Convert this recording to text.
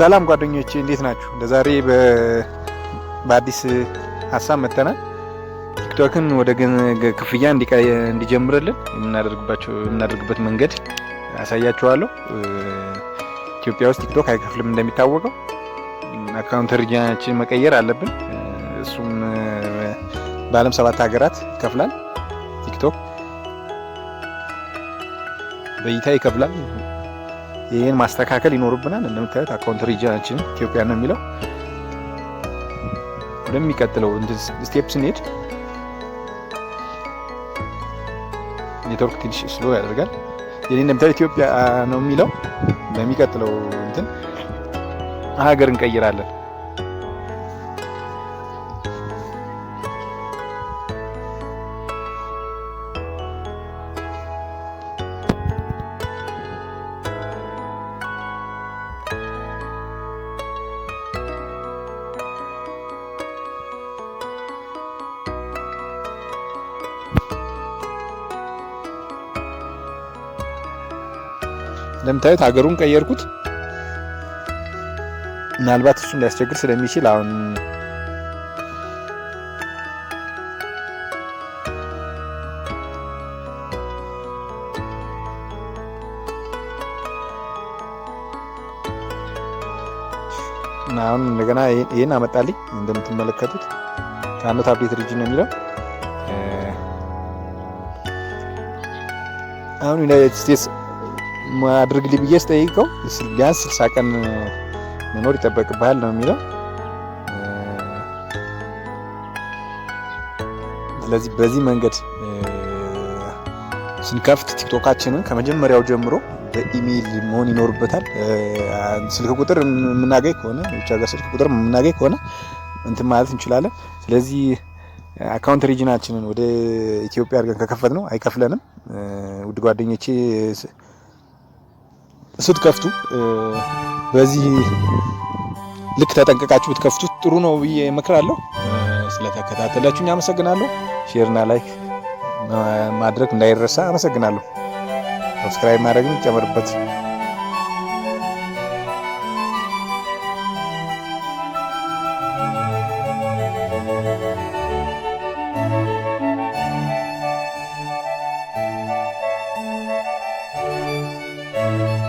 ሰላም ጓደኞቼ እንዴት ናችሁ? ለዛሬ በአዲስ ሀሳብ መተናል። ቲክቶክን ወደ ክፍያ እንዲጀምርልን የምናደርግበት መንገድ አሳያችኋለሁ። ኢትዮጵያ ውስጥ ቲክቶክ አይከፍልም እንደሚታወቀው። አካውንት ሪጅናችን መቀየር አለብን። እሱም በዓለም 7 ሀገራት ይከፍላል። ቲክቶክ በእይታ ይከፍላል። ይሄን ማስተካከል ይኖርብናል። እንደምታዩት አካውንት ሪጅናችን ኢትዮጵያ ነው የሚለው። ወደሚቀጥለው ስቴፕ ስንሄድ ኔትወርክ ትንሽ ስሎ ያደርጋል። የኔ እንደምታዩት ኢትዮጵያ ነው የሚለው። በሚቀጥለው ሀገር እንቀይራለን። እንደምታዩት ሀገሩን ቀየርኩት። ምናልባት እሱን ሊያስቸግር ስለሚችል አሁን እንደገና ይሄን አመጣልኝ። እንደምትመለከቱት ካኖት አፕዴት ሪጅን ነው የሚለው። አሁን ዩናይትድ ስቴትስ አድርግልኝ ብዬ ስጠይቀው ቢያንስ 60 ቀን መኖር ይጠበቅብሃል ነው የሚለው። ስለዚህ በዚህ መንገድ ስንከፍት ቲክቶካችንን ከመጀመሪያው ጀምሮ በኢሜይል መሆን ይኖርበታል። ስልክ ቁጥር የምናገኝ ከሆነ ብቻ ስልክ ቁጥር የምናገኝ ከሆነ እንትን ማለት እንችላለን። ስለዚህ አካውንት ሪጅናችንን ወደ ኢትዮጵያ አድርገን ከከፈት ነው አይከፍለንም። ውድ ጓደኞቼ ስትከፍቱ በዚህ ልክ ተጠንቀቃችሁ ብትከፍቱት ጥሩ ነው ብዬ እመክራለሁ። ስለተከታተላችሁኝ አመሰግናለሁ። ሼርና ላይክ ማድረግ እንዳይረሳ። አመሰግናለሁ። ሰብስክራይብ ማድረግን ጨምርበት።